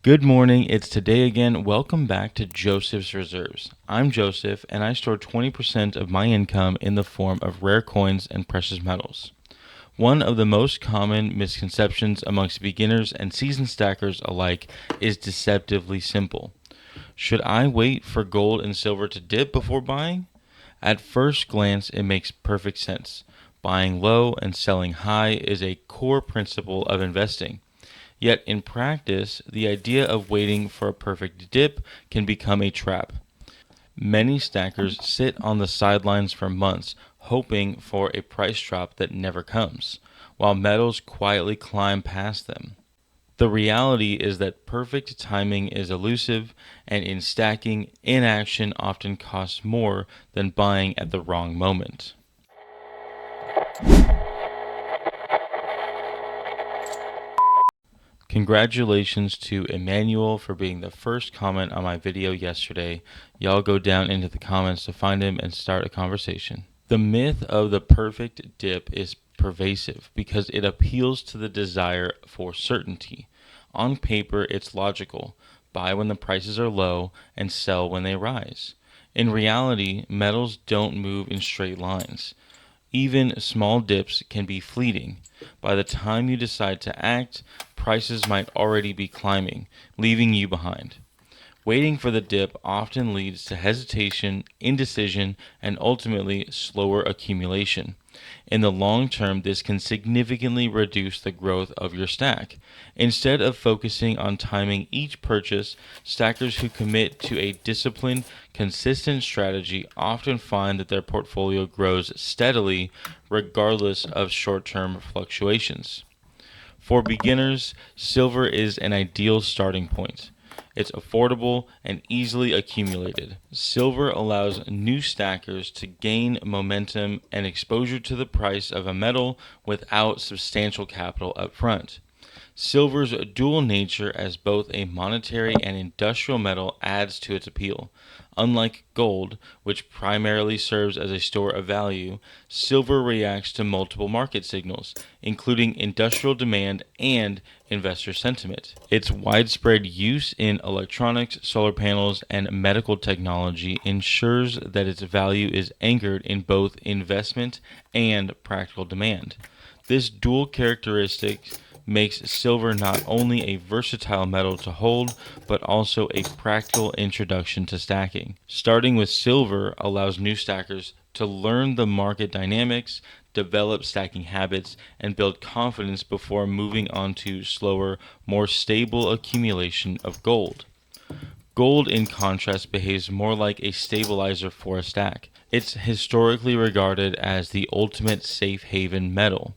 Good morning, it's today again. Welcome back to Joseph's Reserves. I'm Joseph, and I store 20% of my income in the form of rare coins and precious metals. One of the most common misconceptions amongst beginners and seasoned stackers alike is deceptively simple. Should I wait for gold and silver to dip before buying? At first glance, it makes perfect sense. Buying low and selling high is a core principle of investing. Yet in practice, the idea of waiting for a perfect dip can become a trap. Many stackers sit on the sidelines for months hoping for a price drop that never comes, while metals quietly climb past them. The reality is that perfect timing is elusive, and in stacking, inaction often costs more than buying at the wrong moment. Congratulations to Emmanuel for being the first comment on my video yesterday. Y'all go down into the comments to find him and start a conversation. The myth of the perfect dip is pervasive because it appeals to the desire for certainty. On paper, it's logical. Buy when the prices are low and sell when they rise. In reality, metals don't move in straight lines. Even small dips can be fleeting. By the time you decide to act, prices might already be climbing, leaving you behind. Waiting for the dip often leads to hesitation, indecision, and ultimately slower accumulation. In the long term, this can significantly reduce the growth of your stack. Instead of focusing on timing each purchase, stackers who commit to a disciplined, consistent strategy often find that their portfolio grows steadily regardless of short term fluctuations. For beginners, silver is an ideal starting point. It's affordable and easily accumulated. Silver allows new stackers to gain momentum and exposure to the price of a metal without substantial capital up front. Silver's dual nature as both a monetary and industrial metal adds to its appeal. Unlike gold, which primarily serves as a store of value, silver reacts to multiple market signals, including industrial demand and investor sentiment. Its widespread use in electronics, solar panels, and medical technology ensures that its value is anchored in both investment and practical demand. This dual characteristic makes silver not only a versatile metal to hold, but also a practical introduction to stacking. Starting with silver allows new stackers to learn the market dynamics, develop stacking habits, and build confidence before moving on to slower, more stable accumulation of gold. Gold, in contrast, behaves more like a stabilizer for a stack. It's historically regarded as the ultimate safe haven metal.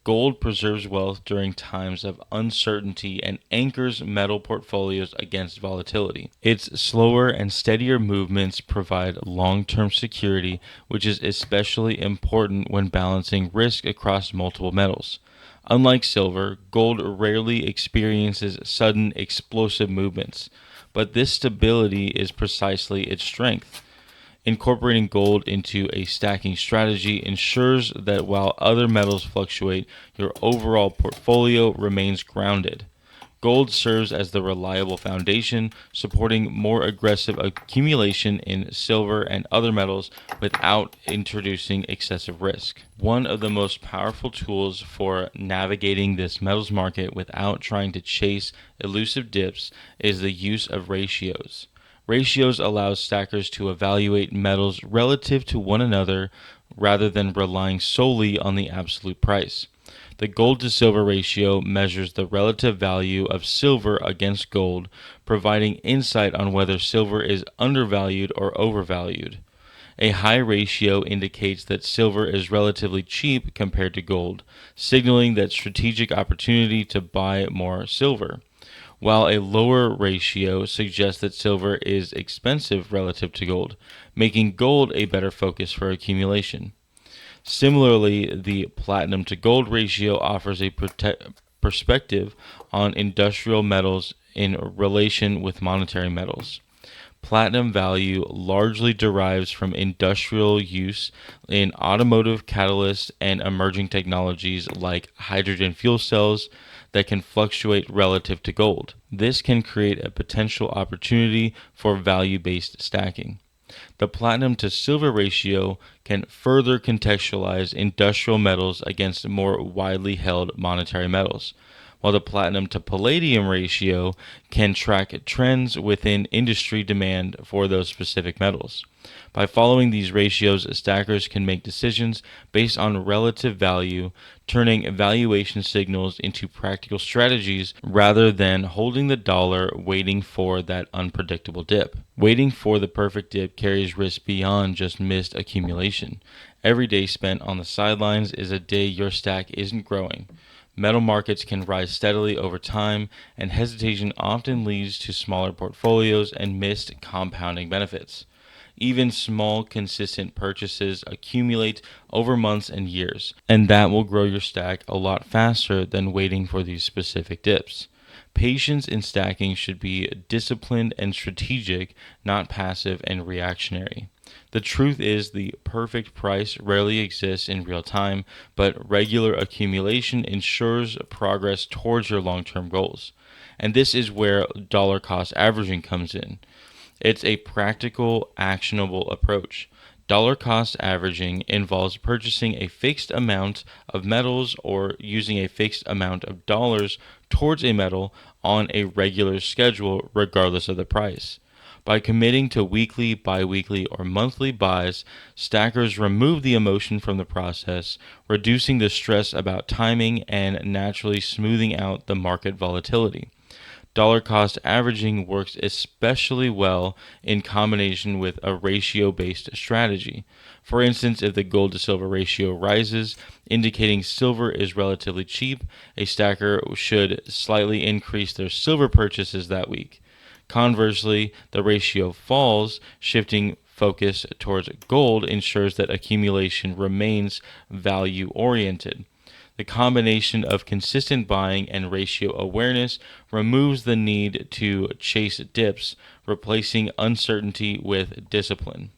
Gold preserves wealth during times of uncertainty and anchors metal portfolios against volatility. Its slower and steadier movements provide long-term security, which is especially important when balancing risk across multiple metals. Unlike silver, gold rarely experiences sudden explosive movements, but this stability is precisely its strength. Incorporating gold into a stacking strategy ensures that while other metals fluctuate, your overall portfolio remains grounded. Gold serves as the reliable foundation, supporting more aggressive accumulation in silver and other metals without introducing excessive risk. One of the most powerful tools for navigating this metals market without trying to chase elusive dips is the use of ratios. Ratios allow stackers to evaluate metals relative to one another rather than relying solely on the absolute price. The gold to silver ratio measures the relative value of silver against gold, providing insight on whether silver is undervalued or overvalued. A high ratio indicates that silver is relatively cheap compared to gold, signaling that strategic opportunity to buy more silver, while a lower ratio suggests that silver is expensive relative to gold, making gold a better focus for accumulation. Similarly, the platinum to gold ratio offers a perspective on industrial metals in relation with monetary metals. Platinum value largely derives from industrial use in automotive catalysts and emerging technologies like hydrogen fuel cells. that can fluctuate relative to gold. This can create a potential opportunity for value-based stacking. The platinum to silver ratio can further contextualize industrial metals against more widely held monetary metals, while the platinum to palladium ratio can track trends within industry demand for those specific metals. By following these ratios, stackers can make decisions based on relative value, turning valuation signals into practical strategies rather than holding the dollar waiting for that unpredictable dip. Waiting for the perfect dip carries risk beyond just missed accumulation. Every day spent on the sidelines is a day your stack isn't growing. Metal markets can rise steadily over time, and hesitation often leads to smaller portfolios and missed compounding benefits. Even small, consistent purchases accumulate over months and years, and that will grow your stack a lot faster than waiting for these specific dips. Patience in stacking should be disciplined and strategic, not passive and reactionary. The truth is, the perfect price rarely exists in real time, but regular accumulation ensures progress towards your long-term goals. And this is where dollar cost averaging comes in. It's a practical, actionable approach. Dollar cost averaging involves purchasing a fixed amount of metals or using a fixed amount of dollars towards a metal on a regular schedule, regardless of the price. By committing to weekly, bi-weekly, or monthly buys, stackers remove the emotion from the process, reducing the stress about timing and naturally smoothing out the market volatility. Dollar cost averaging works especially well in combination with a ratio-based strategy. For instance, if the gold to silver ratio rises, indicating silver is relatively cheap, a stacker should slightly increase their silver purchases that week. Conversely, the ratio falls, shifting focus towards gold ensures that accumulation remains value-oriented. The combination of consistent buying and ratio awareness removes the need to chase dips, replacing uncertainty with discipline.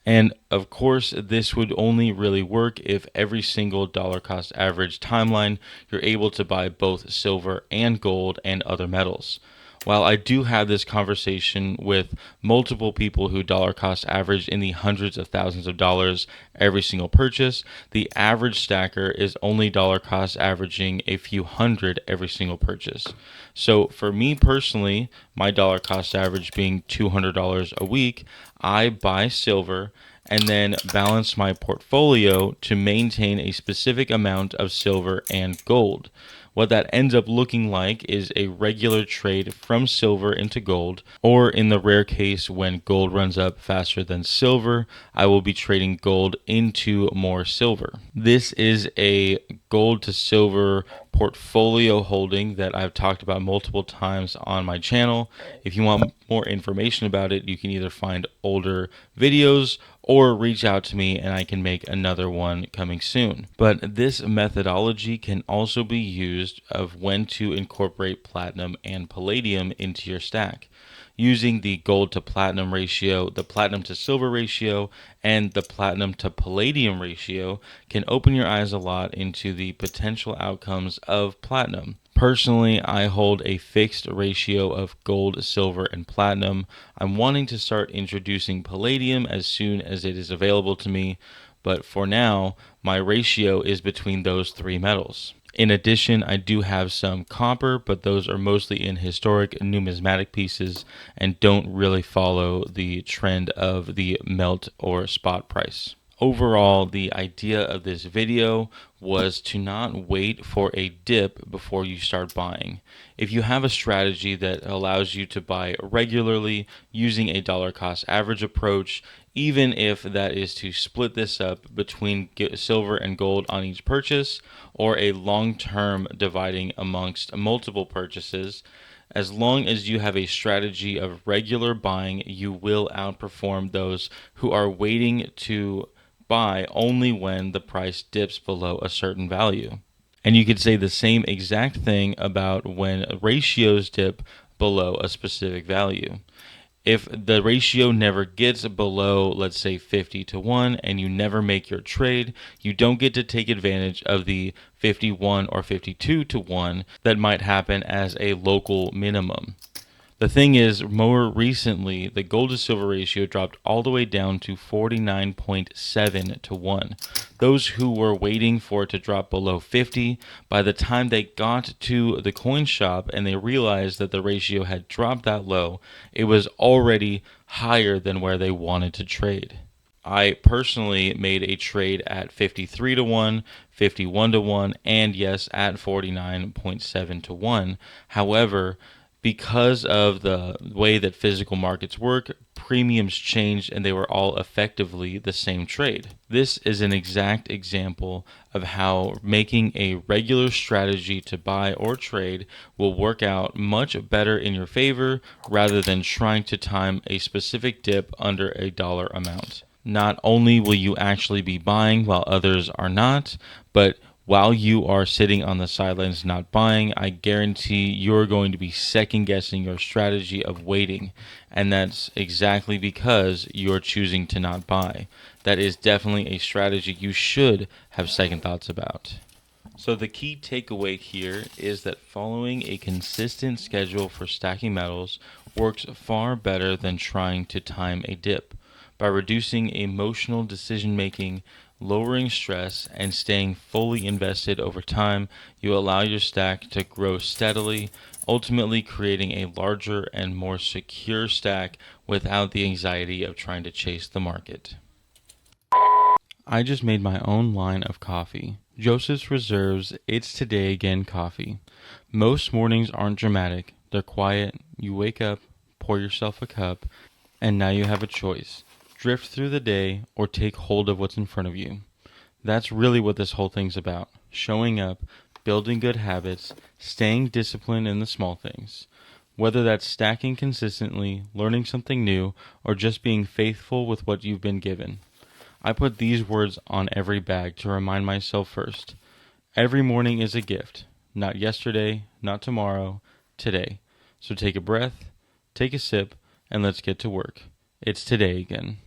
And of course, this would only really work if every single dollar cost average timeline you're able to buy both silver and gold and other metals. While I do have this conversation with multiple people who dollar cost average in the hundreds of thousands of dollars every single purchase, the average stacker is only dollar cost averaging a few hundred every single purchase. So for me personally, my dollar cost average being $200 a week, I buy silver and then balance my portfolio to maintain a specific amount of silver and gold. What that ends up looking like is a regular trade from silver into gold, or in the rare case when gold runs up faster than silver, I will be trading gold into more silver. This is a gold to silver portfolio holding that I've talked about multiple times on my channel. If you want more information about it, you can either find older videos or reach out to me and I can make another one coming soon. But this methodology can also be used of when to incorporate platinum and palladium into your stack. Using the gold to platinum ratio, the platinum to silver ratio, and the platinum to palladium ratio can open your eyes a lot into the potential outcomes of platinum. Personally, I hold a fixed ratio of gold, silver, and platinum. I'm wanting to start introducing palladium as soon as it is available to me, but for now, my ratio is between those three metals. In addition, I do have some copper, but those are mostly in historic numismatic pieces and don't really follow the trend of the melt or spot price. Overall, the idea of this video was to not wait for a dip before you start buying. If you have a strategy that allows you to buy regularly using a dollar cost average approach, even if that is to split this up between silver and gold on each purchase, or a long-term dividing amongst multiple purchases, as long as you have a strategy of regular buying, you will outperform those who are waiting to buy only when the price dips below a certain value. And you could say the same exact thing about when ratios dip below a specific value. If the ratio never gets below, let's say 50 to 1, and you never make your trade, you don't get to take advantage of the 51 or 52 to 1 that might happen as a local minimum. The thing is, more recently, the gold to silver ratio dropped all the way down to 49.7 to 1. Those who were waiting for it to drop below 50, by the time they got to the coin shop and they realized that the ratio had dropped that low, it was already higher than where they wanted to trade. I personally made a trade at 53 to 1, 51 to 1, and yes, at 49.7 to 1. However, because of the way that physical markets work, premiums changed and they were all effectively the same trade. This is an exact example of how making a regular strategy to buy or trade will work out much better in your favor rather than trying to time a specific dip under a dollar amount. Not only will you actually be buying while others are not, but while you are sitting on the sidelines not buying, I guarantee you're going to be second guessing your strategy of waiting. And that's exactly because you're choosing to not buy. That is definitely a strategy you should have second thoughts about. So the key takeaway here is that following a consistent schedule for stacking metals works far better than trying to time a dip. By reducing emotional decision making, lowering stress, and staying fully invested over time, you allow your stack to grow steadily, ultimately creating a larger and more secure stack without the anxiety of trying to chase the market. I just made my own line of coffee. Joseph's Reserves It's Today Again coffee. Most mornings aren't dramatic. They're quiet. You wake up, pour yourself a cup, and now you have a choice. Drift through the day or take hold of what's in front of you. That's really what this whole thing's about. Showing up, building good habits, staying disciplined in the small things. Whether that's stacking consistently, learning something new, or just being faithful with what you've been given. I put these words on every bag to remind myself first. Every morning is a gift. Not yesterday, not tomorrow, today. So take a breath, take a sip, and let's get to work. It's today again.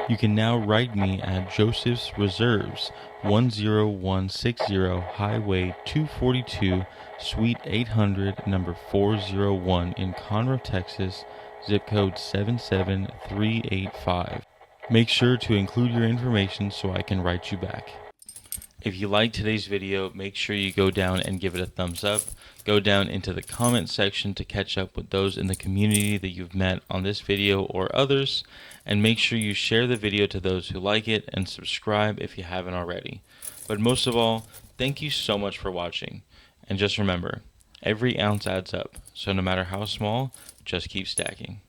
You can now write me at Joseph's Reserves, 10160 Highway 242, Suite 800, number 401 in Conroe, Texas, zip code 77385. Make sure to include your information so I can write you back. If you liked today's video, make sure you go down and give it a thumbs up. Go down into the comment section to catch up with those in the community that you've met on this video or others. And make sure you share the video to those who like it and subscribe if you haven't already. But most of all, thank you so much for watching. And just remember, every ounce adds up. So no matter how small, just keep stacking.